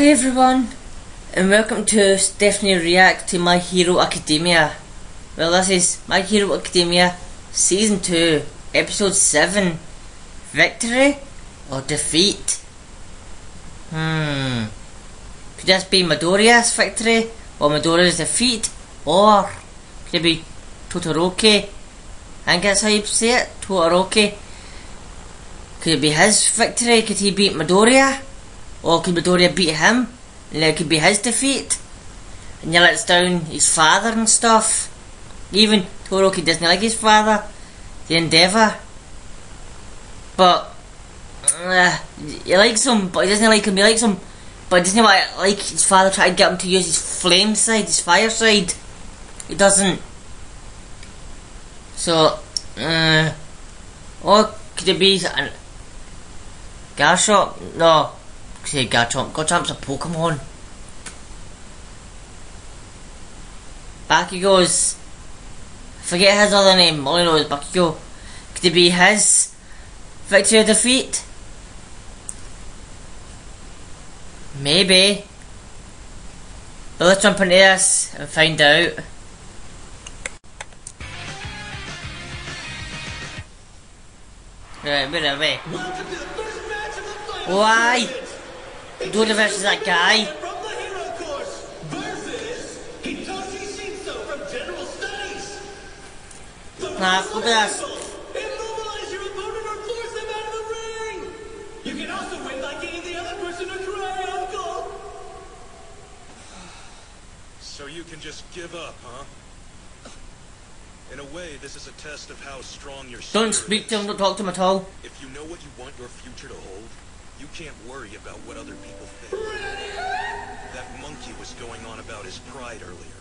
Hi everyone, and welcome to Stephanie React to My Hero Academia. Well, this is My Hero Academia Season 2, Episode 7, Victory or Defeat? Could this be Midoriya's victory or Midoriya's defeat? Or could it be Todoroki? I think that's how you say it, Todoroki. Could it be his victory? Could he beat Midoriya? Or could Midoriya beat him? And it could be his defeat? And he lets down his father and stuff. Even Todoroki doesn't like his father, the Endeavour. But he likes him, but he doesn't like him. He likes him, but he doesn't like his father trying to get him to use his flame side, his fire side. He doesn't. So, or could it be Garchomp? No. Say Garchomp. Garchomp's a Pokemon. Bakugo's, forget his other name, all I know is Bakugo. Could it be his victory or defeat? Maybe. But let's jump into this and find out. Right, where are we? Why? Midoriya versus that guy. From the Hero Course versus Hitoshi Shinso from General Studies. Nah, look at this. Immobilize your opponent or force them out of the ring. You can also win by getting the other person to cry, Uncle. So you can just give up, huh? In a way, this is a test of how strong your Don't spirit speak to is. him, don't talk to him at all. If you know what you want your future to hold, you can't worry about what other people think. That monkey was going on about his pride earlier.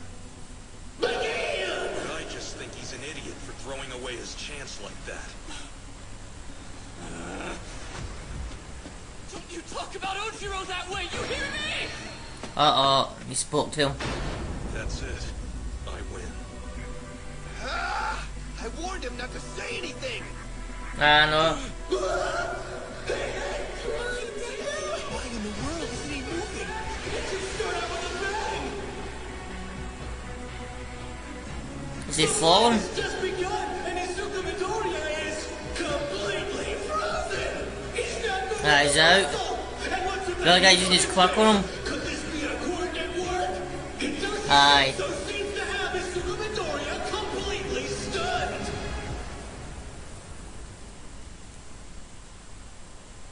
But I just think he's an idiot for throwing away his chance like that. Don't you talk about Ojiro that way, you hear me? He spoke to him. That's it. I win. I warned him not to say anything. I know. Why in the world isn't he moving? It should start out with a bang. Is he falling? It's just begun, and Izuku Midoriya is completely frozen. He's not moving. He's out. And what's The other guy using his quirk on him. Could this be a coordinate work? Hitoshi Aye. Shinso seems to have Izuku Midoriya completely stunned.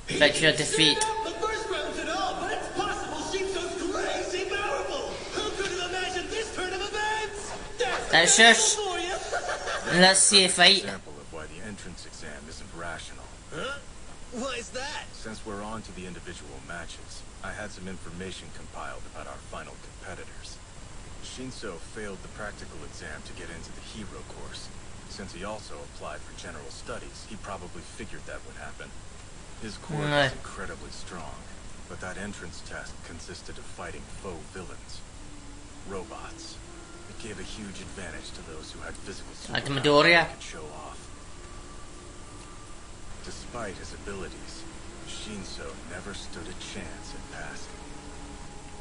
Victory or defeat? The first round's and all, but it's possible Shinso's crazy powerful. Who could have imagined this turn of events? That's just. for you. Let's see a fight. Example of why the entrance exam isn't rational. Huh? Why is that? Since we're on to the individual matches, I had some information compiled about our final competitors. Shinso failed the practical exam to get into the Hero Course. Since he also applied for General Studies, he probably figured that would happen. His core is incredibly strong, but that entrance test consisted of fighting faux villains. Robots. It gave a huge advantage to those who had physical Like the superpowers Midoriya. they could show off. Despite his abilities, Shinso never stood a chance at passing.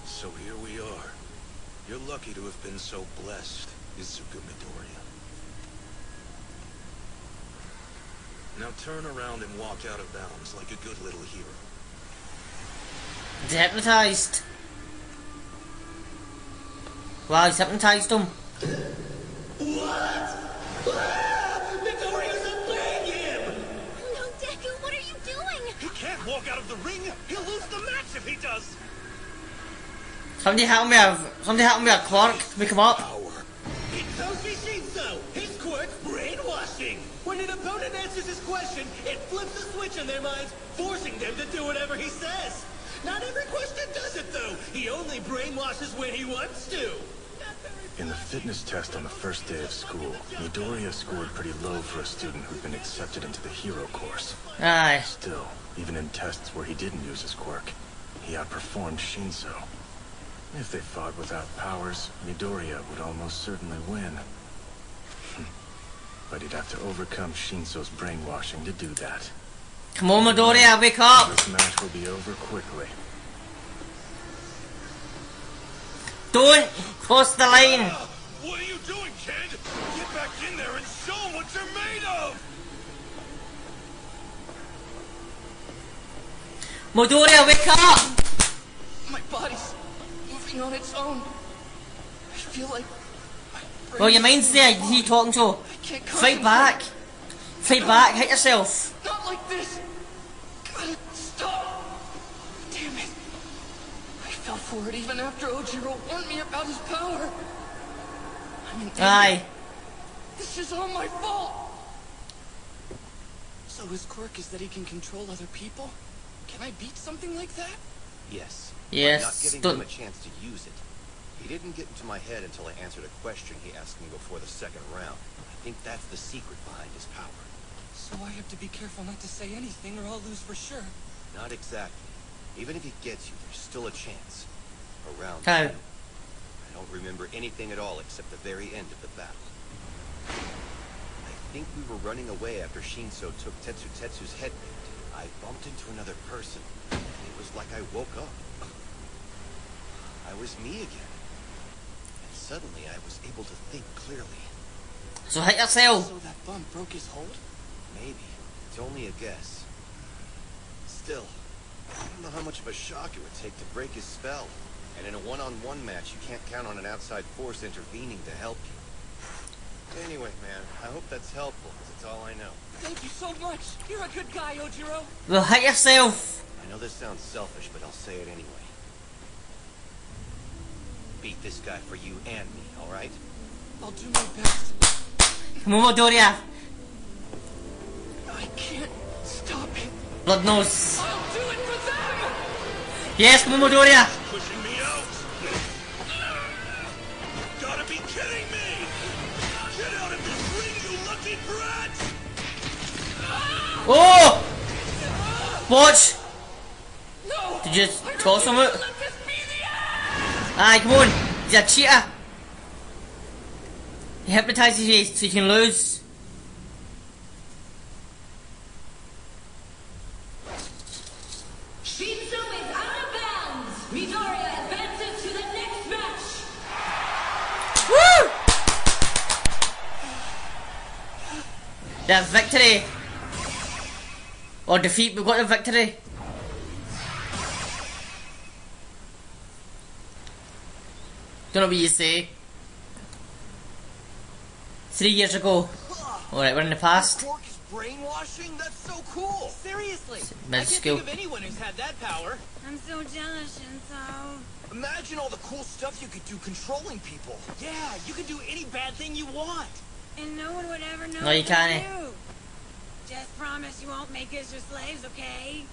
So here we are. You're lucky to have been so blessed, Izuku Midoriya. Now turn around and walk out of bounds like a good little hero. He's hypnotized. Wow, he's hypnotized him. What? Midoriya's obeying him! No, Deku, what are you doing? He can't walk out of the ring! He'll lose the match if he does! Somebody help me a quirk to pick him up. Power. Hitoshi Shinso! His quirk's brainwashing! When an opponent answers his question, it flips a switch in their minds, forcing them to do whatever he says. Not every question does it, though. He only brainwashes when he wants to. In the fitness test on the first day of school, Midoriya scored pretty low for a student who'd been accepted into the Hero Course. Aye. Still, even in tests where he didn't use his quirk, he outperformed Shinso. If they fought without powers, Midoriya would almost certainly win. But he'd have to overcome Shinso's brainwashing to do that. Come on, Midoriya, wake up! This match will be over quickly. Don't cross the line. What are you doing, kid? Get back in there and show 'em what you're made of! Midoriya, wake up! My body's moving on its own. I feel like my brain Well, your is mind's there. He talking to. I can't Fight back. Fight back. Hit yourself. Not like this. Gotta stop. Damn it. I fell for it even after Ojiro warned me about his power. I'm an idiot. Aye. This is all my fault. So his quirk is that he can control other people? Can I beat something like that? Yes. Yes, By not giving don't- him a chance to use it. He didn't get into my head until I answered a question he asked me before the second round. I think that's the secret behind his power. So I have to be careful not to say anything or I'll lose for sure. Not exactly. Even if he gets you, there's still a chance. Around How? two. I don't remember anything at all except the very end of the battle. I think we were running away after Shinso took Tetsu's headband. I bumped into another person. It was like I woke up. I was me again. And suddenly I was able to think clearly. So hit yourself. So that bump broke his hold? Maybe. It's only a guess. Still, I don't know how much of a shock it would take to break his spell. And in a one-on-one match, you can't count on an outside force intervening to help you. Anyway, man, I hope that's helpful, because it's all I know. Thank you so much. You're a good guy, Ojiro. Well, hit yourself. I know this sounds selfish, but I'll say it anyway. Beat this guy for you and me, alright? I'll do my best. Come on, Midoriya. I can't stop it. Blood nose. I'll do it for them! Yes, come on, Midoriya. Pushing me out! You gotta be kidding me! Get out of this ring, you lucky brat! Oh! Watch. No! Did you toss him out? Let this be the end! Aye, come on. He's a cheater. He hypnotizes you so you can lose. Shinzo is out of bounds. Midoriya advances to the next match. Woo! That victory. Or defeat, we got the victory. Don't know what you say. 3 years ago. Alright, we're in the past. Quark is brainwashing? That's so cool! Seriously! Med I can't skill. think of anyone who's had that power. I'm so jealous, Shinzo. Imagine all the cool stuff you could do controlling people. Yeah, you can do any bad thing you want. And no one would ever know No, you what can't. to do. Just promise you won't make us your slaves, okay?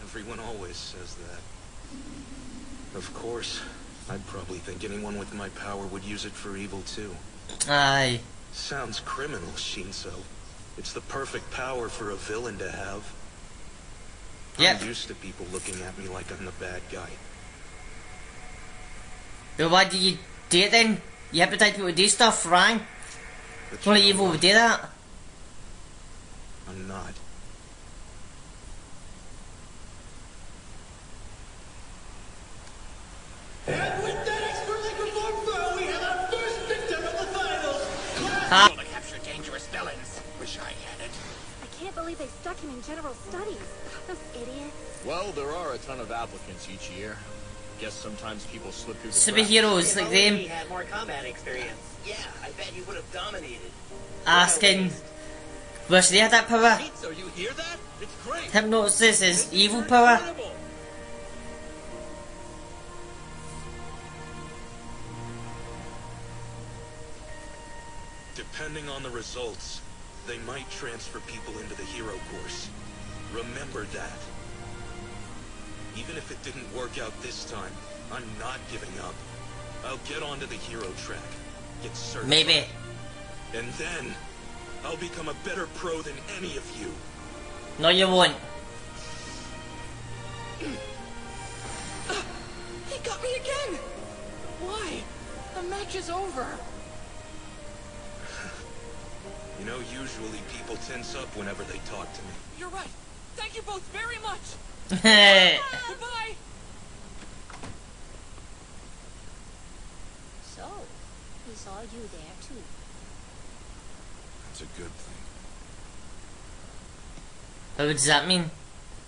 Everyone always says that. Of course. I'd probably think anyone with my power would use it for evil too. Aye. Sounds criminal, Shinso. It's the perfect power for a villain to have. Yep. I'm used to people looking at me like I'm the bad guy. But why do you do it then? You hypnotize people to do stuff, right? But Only you know evil what? would do that. I'm not. And with that expertly performed throw, we have our first victim of the finals. Ah. To capture dangerous villains. Wish I had it. I can't believe they stuck him in general studies. Those idiots. Well, there are a ton of applicants each year. Guess sometimes people slip through the Superheroes like them He had more combat experience. Yeah, I bet he would have dominated. asking, wish they had that power. So you hear that? It's great. Hypnosis is evil power. Incredible. Depending on the results, they might transfer people into the hero course. Remember that. Even if it didn't work out this time, I'm not giving up. I'll get onto the hero track, get certified. Maybe. And then, I'll become a better pro than any of you. No, you won't. He got me again! Why? The match is over. You know, usually people tense up whenever they talk to me. You're right. Thank you both very much. Hey. Goodbye. he saw you there too. That's a good thing. What does that mean?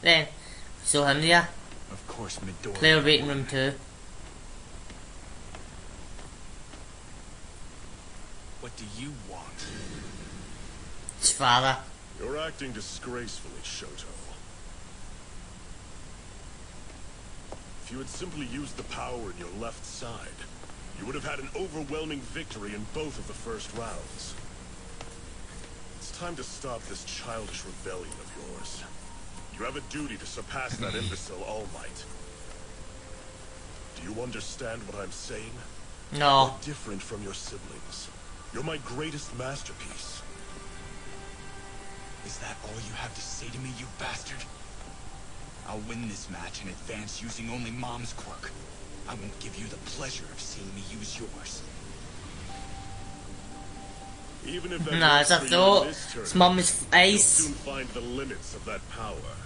Then, we saw him there. Of course, Midoriya. Player waiting room 2. What do you want? His father. You're acting disgracefully, Shoto. If you had simply used the power in your left side, you would have had an overwhelming victory in both of the first rounds. It's time to stop this childish rebellion of yours. You have a duty to surpass that imbecile All Might. Do you understand what I'm saying? No. You're different from your siblings. You're my greatest masterpiece. Is that all you have to say to me, you bastard? I'll win this match and advance using only Mom's quirk. I won't give you the pleasure of seeing me use yours. Even if Nah, it's a thought. His mum is ice. You'll soon find the limits of that power.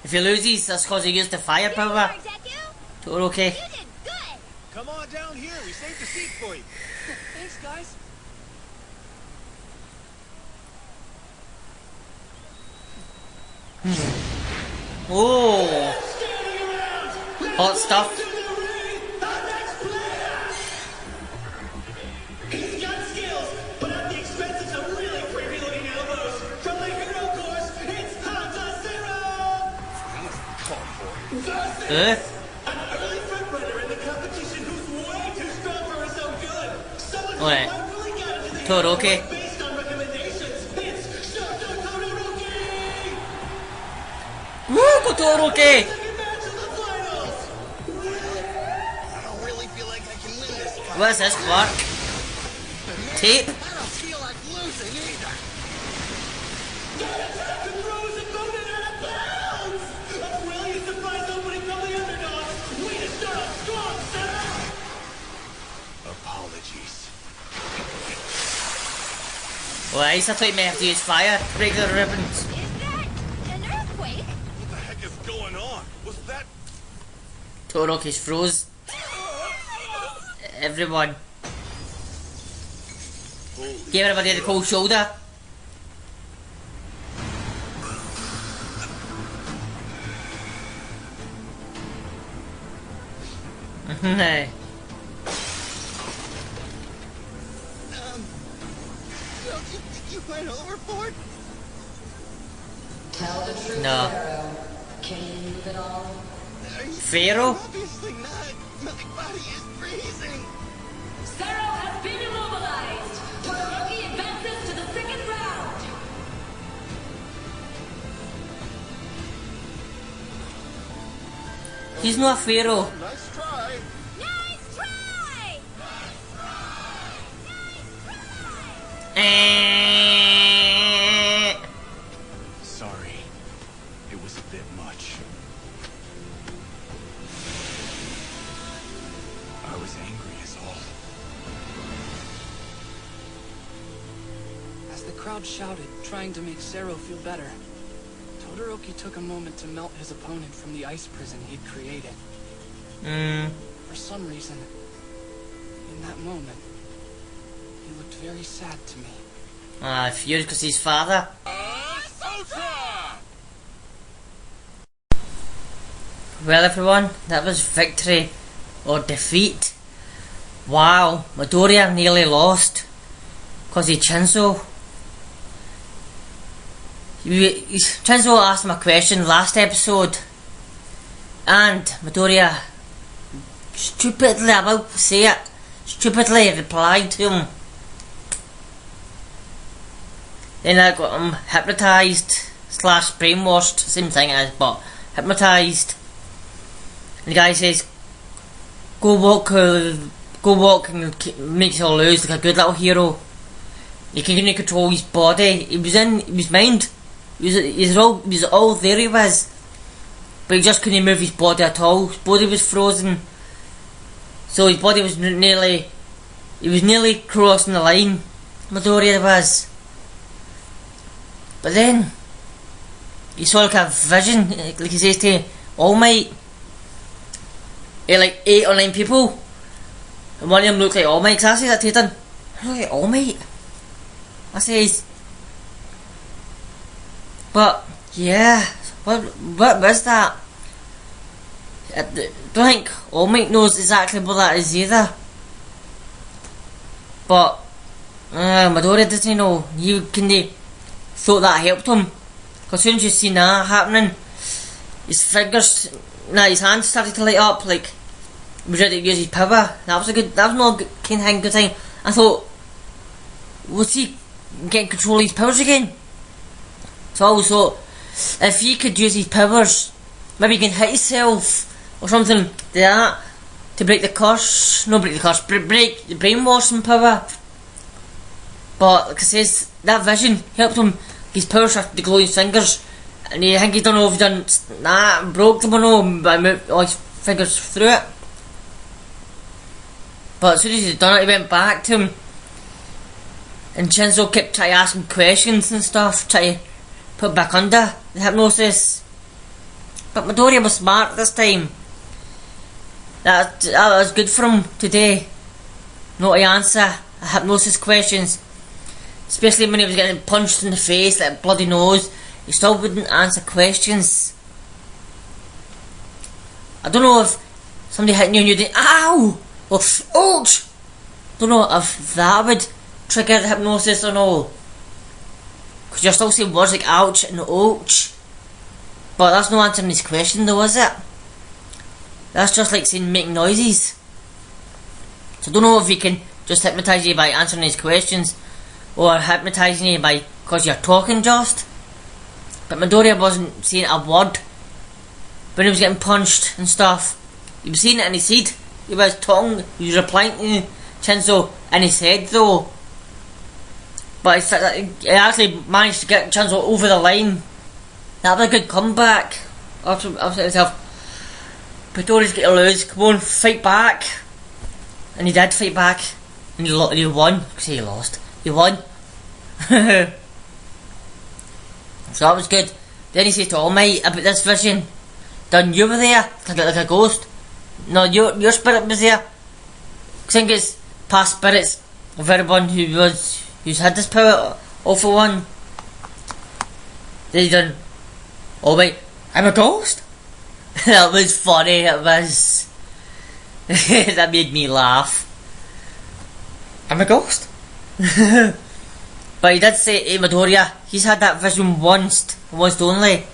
If he loses, that's because he used the firepower. Todoroki. Come on down here. We saved a seat for you. Thanks, guys. Oh, hot stuff. He's got skills, but at the expense of some really creepy looking elbows. From the hero course, it's Hata Zero! An early front runner in the competition who's way too strong for his own good. Someone who Wait. might really get into the Todoroki. based on recommendations. It's Shoto Todoroki! Woo, Todoroki! Second match of the finals! I don't really feel like I can win this fight. What's this, Clark? Tape? I don't feel like losing either. That attack control is a opponent out of bounds! A brilliant surprise opening from the underdog. Way to start off strong, Sarah! Apologies. Well, I thought he may have to use fire to break the ribbons. Is that an earthquake? What the heck is going on? Was that... Todoroki's froze. Everyone. Give everybody the cold shoulder. Hey. You went overboard? Tell the truth, No. Pharaoh. Can you move at all? Pharaoh? Obviously not. My body is freezing. Pharaoh has been immobilized. Todoroki advances to the second round. He's not a Pharaoh. Nice try. Nice try! Sorry. It was a bit much. I was angry is all. As the crowd shouted, trying to make Sero feel better, Todoroki took a moment to melt his opponent from the ice prison he'd created. For some reason, in that moment, he looked very sad to me. Furious because his father. Well, everyone, that was victory or defeat. Wow, Midoriya nearly lost because he Chinzo. Chinzo asked him a question last episode, and Midoriya stupidly, I'm about to say it, stupidly replied to him. Then I got him hypnotised / brainwashed, same thing as, but hypnotised. And the guy says, go walk and makes you lose like a good little hero. He can control his body. He was in his mind. He was all there he was. But he just couldn't move his body at all. His body was frozen. So his body was nearly crossing the line. Midoriya was. But then he saw like a vision, like he says to All Might, like 8 or 9 people, and one of them looked like All Might. I says that to him, look like All Might. I says, but yeah, what was that? I don't think All Might knows exactly what that is either. But Midoriya doesn't know. You can thought that helped him, because as soon as you seen that happening, his fingers, his hands started to light up like he was ready to use his power. That was not a good thing. I thought, was he getting control of his powers again? So I always thought, if he could use his powers, maybe he can hit himself or something like that to break the curse. Break the brainwashing power. But like I says, that vision helped him. His power started to glow his fingers, and I think he don't know if he done that, broke them or no, but moved all his fingers through it. But as soon as he'd done it, he went back to him, and Shinso kept trying to ask him questions and stuff, trying to put back under the hypnosis. But Midoriya was smart this time. That was good for him today, not to answer hypnosis questions. Especially when he was getting punched in the face, like a bloody nose, he still wouldn't answer questions. I don't know if somebody hitting you and you think, ow! Or ouch! Don't know if that would trigger the hypnosis or no. Because you're still saying words like ouch and ouch. But that's not answering his question though, is it? That's just like saying making noises. So I don't know if he can just hypnotise you by answering his questions, or hypnotising you by because you're talking just. But Midoriya wasn't saying a word when he was getting punched and stuff. He was saying it in his head. He was talking, he was replying to Shinso in his head though. But he actually managed to get Shinso over the line. That was a good comeback. After himself, Midoriya's going to lose, come on, fight back. And he did fight back. And he won. I say he lost. He won. So that was good. Then he said to All Might about this vision. Done, you were there, like a ghost. No, your spirit was there. I think it's past spirits of everyone who's had this power, all for one. Then he done, All Might, I'm a ghost. That was funny. It was. That made me laugh. I'm a ghost. But he did say to Midoriya, he's had that vision once only.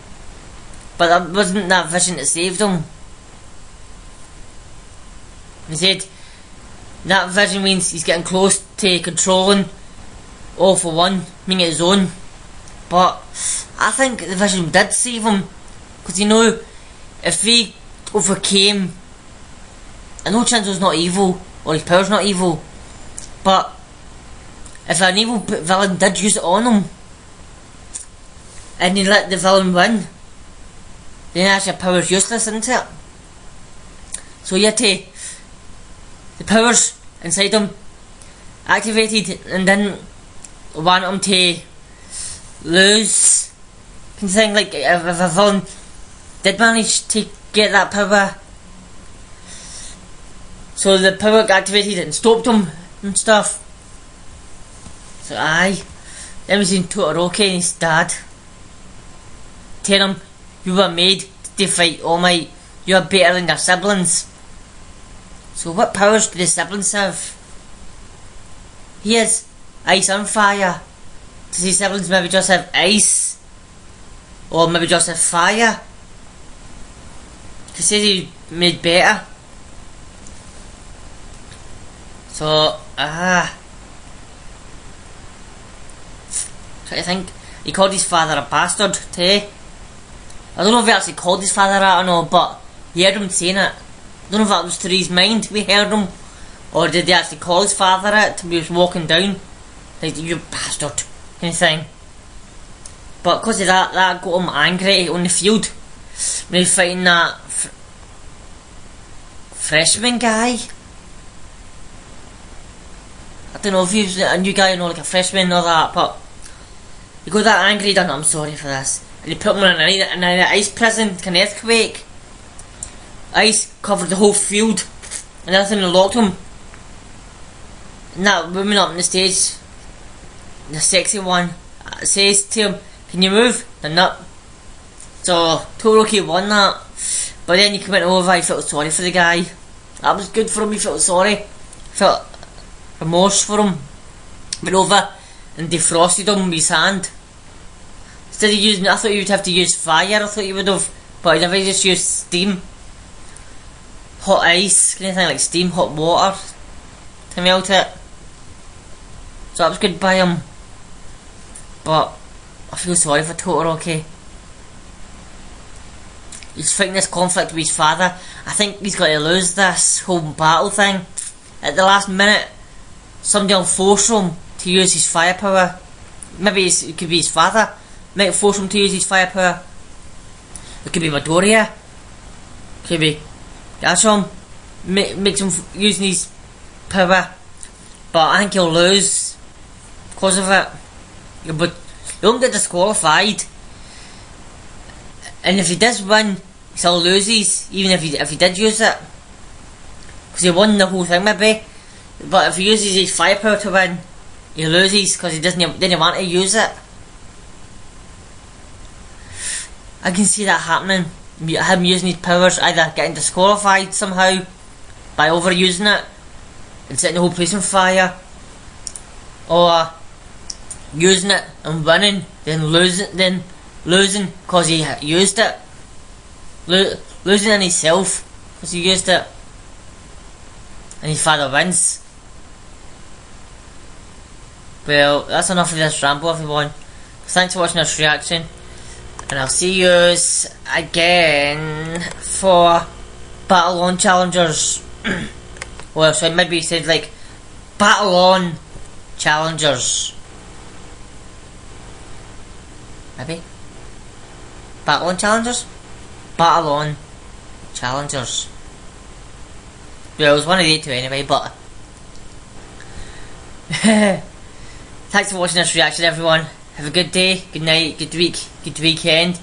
But that wasn't that vision that saved him. He said that vision means he's getting close to controlling All for One, meaning his own. But I think the vision did save him, because you know, if he overcame, I know Shinso's not evil, or his power's not evil, but if an evil villain did use it on him, and he let the villain win, then actually power's useless, isn't it? So yet the powers inside him activated and didn't want him to lose. Can you think, like, if a villain did manage to get that power, so the power got activated and stopped him and stuff. So aye, then we seen Todoroki and his dad tell him, you were made to fight All Might, you are better than your siblings. So what powers do the siblings have? He has ice and fire. Does his siblings maybe just have ice? Or maybe just have fire? He says he made better. So, try to think. He called his father a bastard too. I don't know if he actually called his father that or no, but he heard him saying it. I don't know if that was through his mind we heard him, or did he actually call his father it when he was walking down, like, you bastard kind of thing. But because of that got him angry on the field when he was fighting that freshman guy. I don't know if he was a new guy, like a freshman or that, but he got that angry, he done, I'm sorry for this, and he put him in an ice prison, like an earthquake. ice covered the whole field, and nothing unlocked him. And that woman up on the stage, the sexy one, says to him, "Can you move?" And not. So Todoroki won that, but then he went over. He felt sorry for the guy. That was good for him. He felt sorry, felt remorse for him. Went over and defrosted him with his hand. Instead of using, I thought you would have to use fire. I thought you would have, but he never just used steam, hot ice, anything like steam, hot water to melt it. So that was good by him. But I feel sorry for Todoroki. He's fighting this conflict with his father. I think he's got to lose this whole battle thing. At the last minute, somebody will force him to use his firepower. Maybe it could be his father. Might force him to use his firepower. It could be Midoriya. Could be Garchomp. Makes him using his power. But I think he'll lose because of it. But he won't get disqualified. And if he does win, he still loses, even if he did use it. Because he won the whole thing maybe. But if he uses his firepower to win, he loses because he didn't want to use it. I can see that happening. Him using his powers, either getting disqualified somehow by overusing it and setting the whole place on fire, or using it and winning, then losing because he used it, losing in himself because he used it, and his father wins. Well, that's enough of this ramble, everyone. Thanks for watching this reaction, and I'll see you again for Battle On Challengers. Well, so maybe he said like Battle On Challengers. Maybe Battle On Challengers? Battle On Challengers. Yeah, it was one of the two anyway, but thanks for watching this reaction, everyone. Have a good day, good night, good week, good weekend,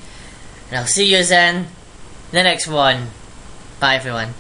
and I'll see you in the next one. Bye, everyone.